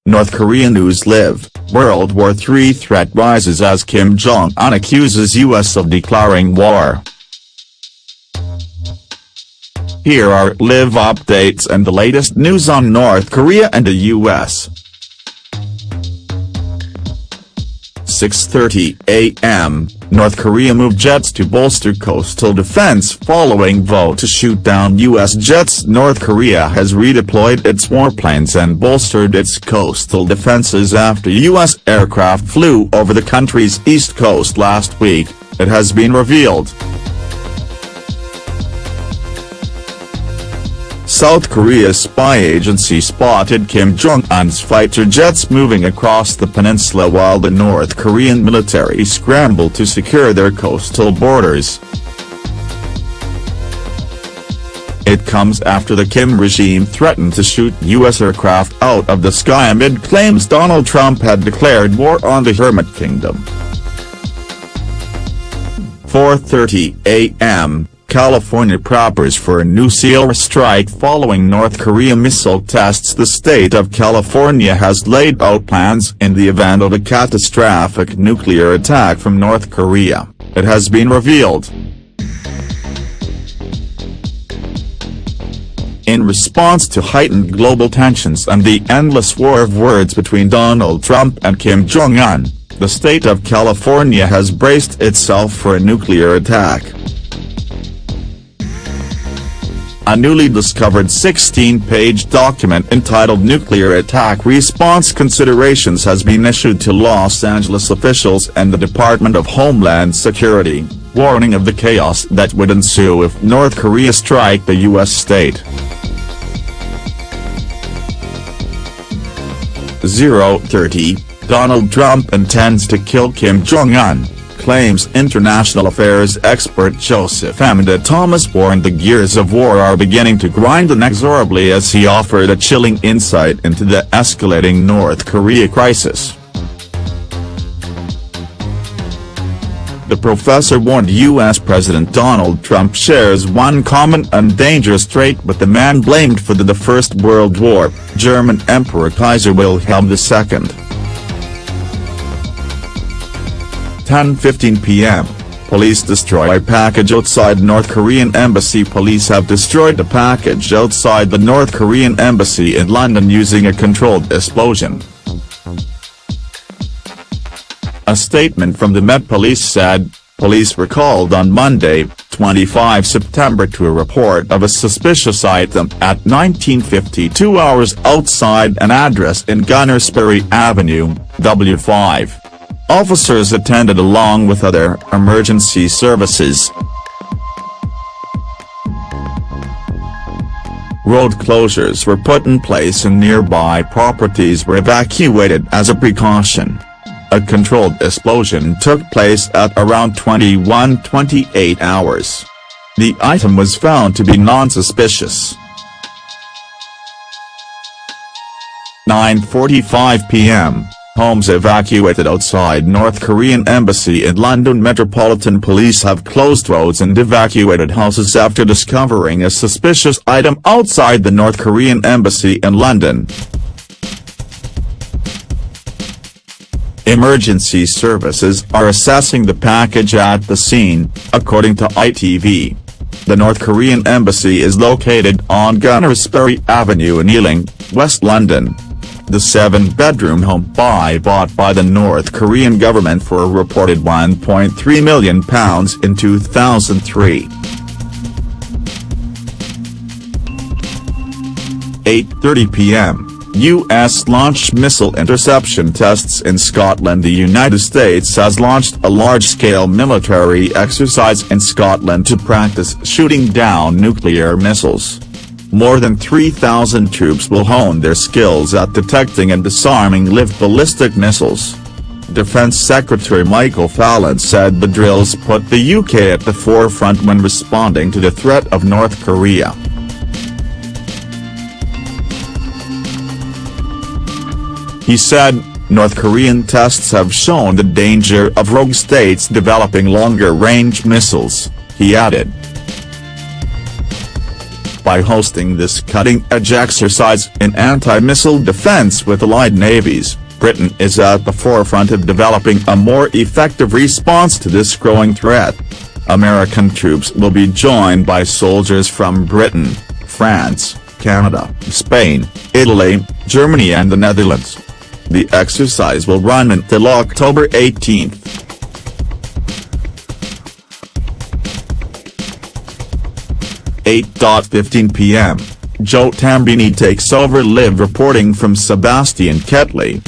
North Korea News Live, World War III threat rises as Kim Jong-un accuses U.S. of declaring war. Here are live updates and the latest news on North Korea and the U.S. 6:30 a.m., North Korea moved jets to bolster coastal defense following vote to shoot down U.S. jets. North Korea has redeployed its warplanes and bolstered its coastal defenses after U.S. aircraft flew over the country's east coast last week, it has been revealed. South Korea's spy agency spotted Kim Jong-un's fighter jets moving across the peninsula while the North Korean military scrambled to secure their coastal borders. It comes after the Kim regime threatened to shoot U.S. aircraft out of the sky amid claims Donald Trump had declared war on the Hermit Kingdom. 4:30 a.m. California prepares for a new SEAL strike following North Korea missile tests. The state of California has laid out plans in the event of a catastrophic nuclear attack from North Korea, it has been revealed. In response to heightened global tensions and the endless war of words between Donald Trump and Kim Jong-un, the state of California has braced itself for a nuclear attack. A newly discovered 16-page document entitled Nuclear Attack Response Considerations has been issued to Los Angeles officials and the Department of Homeland Security, warning of the chaos that would ensue if North Korea struck the U.S. state. 0:30, Donald Trump intends to kill Kim Jong-un, claims international affairs expert Joseph Amanda Thomas warned the gears of war are beginning to grind inexorably as he offered a chilling insight into the escalating North Korea crisis. The professor warned U.S. President Donald Trump shares one common and dangerous trait with the man blamed for the First World War, German Emperor Kaiser Wilhelm II. 10:15 p.m. Police destroy package outside North Korean embassy. Police have destroyed the package outside the North Korean embassy in London using a controlled explosion. A statement from the Met Police said, police were called on Monday, 25 September to a report of a suspicious item at 19:52 hours outside an address in Gunnersbury Avenue, W5. Officers attended along with other emergency services. Road closures were put in place and nearby properties were evacuated as a precaution. A controlled explosion took place at around 21:28 hours. The item was found to be non-suspicious. 9:45 p.m. Homes evacuated outside North Korean embassy in London. Metropolitan Police have closed roads and evacuated houses after discovering a suspicious item outside the North Korean embassy in London. Emergency services are assessing the package at the scene, according to ITV. The North Korean embassy is located on Gunnersbury Avenue in Ealing, West London. The 7-bedroom home bought by the North Korean government for a reported £1.3 million in 2003. 8:30 p.m. U.S. launched missile interception tests in Scotland. The United States has launched a large-scale military exercise in Scotland to practice shooting down nuclear missiles. More than 3,000 troops will hone their skills at detecting and disarming live ballistic missiles. Defense Secretary Michael Fallon said the drills put the UK at the forefront when responding to the threat of North Korea. He said, North Korean tests have shown the danger of rogue states developing longer-range missiles, he added. by hosting this cutting-edge exercise in anti-missile defense with allied navies. Britain is at the forefront of developing a more effective response to this growing threat. American troops will be joined by soldiers from Britain, France, Canada, Spain, Italy, Germany and the Netherlands. The exercise will run until October 18. 8:15 p.m. Joe Tambini takes over live reporting from Sebastian Ketley.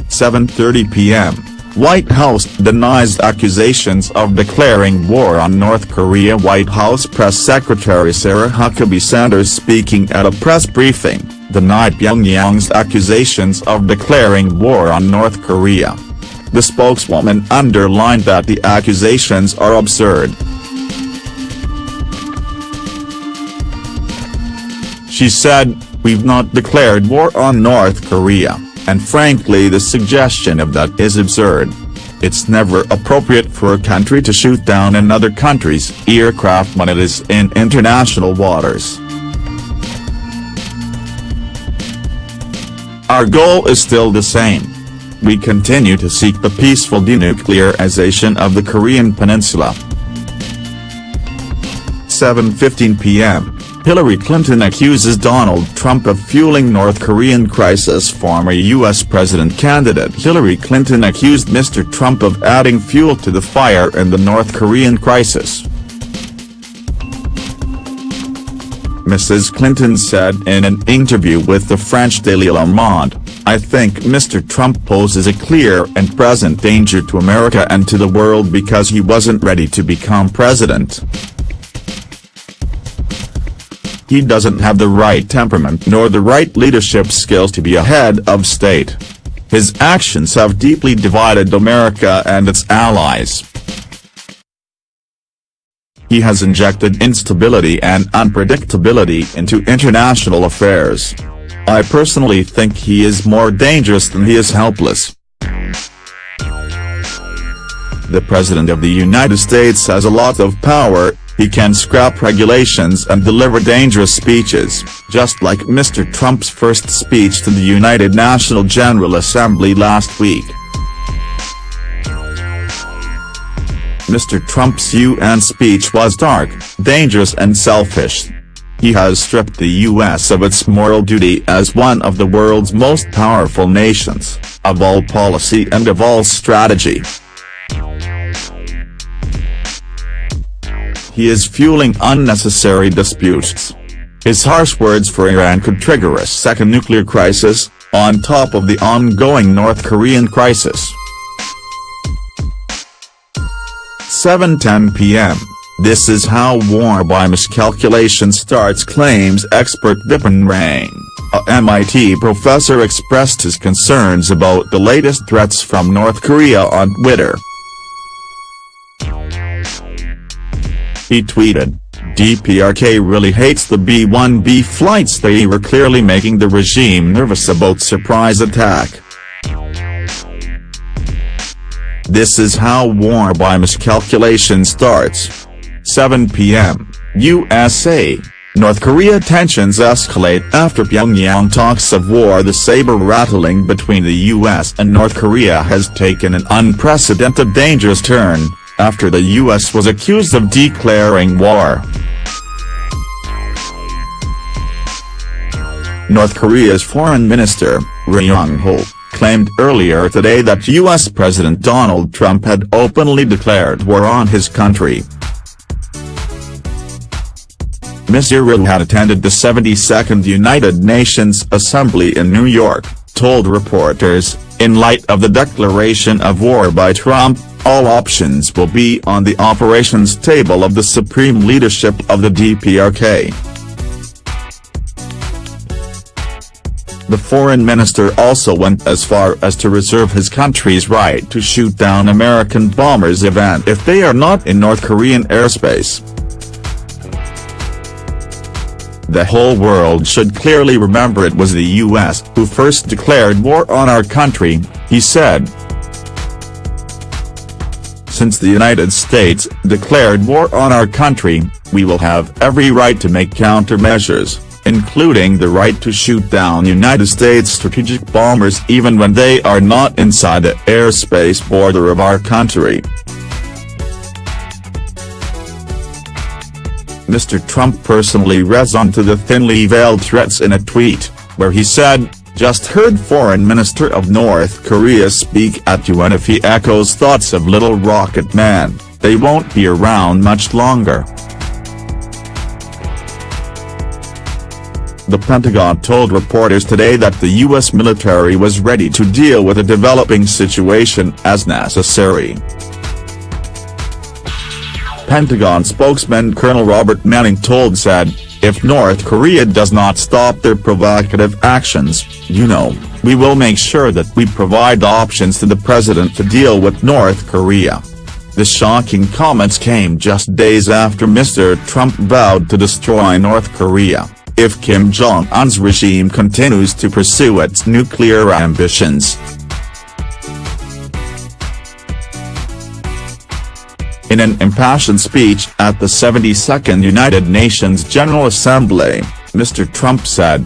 7:30 p.m. White House denies accusations of declaring war on North Korea. White House Press Secretary Sarah Huckabee Sanders, speaking at a press briefing, denied Pyongyang's accusations of declaring war on North Korea. The spokeswoman underlined that the accusations are absurd. She said, "We've not declared war on North Korea, and frankly the suggestion of that is absurd. It's never appropriate for a country to shoot down another country's aircraft when it is in international waters. Our goal is still the same. We continue to seek the peaceful denuclearization of the Korean Peninsula." 7:15 p.m. Hillary Clinton accuses Donald Trump of fueling North Korean crisis. Former U.S. president candidate Hillary Clinton accused Mr. Trump of adding fuel to the fire in the North Korean crisis. Mrs. Clinton said in an interview with the French Daily Le Monde, "I think Mr. Trump poses a clear and present danger to America and to the world because he wasn't ready to become president. He doesn't have the right temperament nor the right leadership skills to be a head of state. His actions have deeply divided America and its allies. He has injected instability and unpredictability into international affairs. I personally think he is more dangerous than he is helpless. The President of the United States has a lot of power. He can scrap regulations and deliver dangerous speeches, just like Mr. Trump's first speech to the United National General Assembly last week. Mr. Trump's UN speech was dark, dangerous and selfish. He has stripped the U.S. of its moral duty as one of the world's most powerful nations, of all policy and of all strategy. He is fueling unnecessary disputes. His harsh words for Iran could trigger a second nuclear crisis, on top of the ongoing North Korean crisis." 7:10 p.m. This is how war by miscalculation starts, claims expert Vipin Rain. A MIT professor expressed his concerns about the latest threats from North Korea on Twitter. He tweeted, "DPRK really hates the B-1B flights. They were clearly making the regime nervous about surprise attack. This is how war by miscalculation starts." 7 p.m. USA. North Korea tensions escalate after Pyongyang talks of war. The saber-rattling between the U.S. and North Korea has taken an unprecedented dangerous turn, after the U.S. was accused of declaring war. North Korea's Foreign Minister, Ri Yong-ho, claimed earlier today that U.S. President Donald Trump had openly declared war on his country. Mr. Ri had attended the 72nd United Nations Assembly in New York, told reporters, "In light of the declaration of war by Trump, all options will be on the operations table of the supreme leadership of the DPRK." The foreign minister also went as far as to reserve his country's right to shoot down American bombers even if they are not in North Korean airspace. "The whole world should clearly remember it was the U.S. who first declared war on our country," he said. Since the United States declared war on our country, we will have every right to make countermeasures, including the right to shoot down United States strategic bombers even when they are not inside the airspace border of our country. Mr. Trump personally responded to the thinly veiled threats in a tweet, where he said, "Just heard Foreign Minister of North Korea speak at UN. If he echoes thoughts of Little Rocket Man, they won't be around much longer." The Pentagon told reporters today that the U.S. military was ready to deal with a developing situation as necessary. Pentagon spokesman Colonel Robert Manning said, "If North Korea does not stop their provocative actions, we will make sure that we provide options to the president to deal with North Korea." The shocking comments came just days after Mr. Trump vowed to destroy North Korea if Kim Jong-un's regime continues to pursue its nuclear ambitions. In an impassioned speech at the 72nd United Nations General Assembly, Mr. Trump said,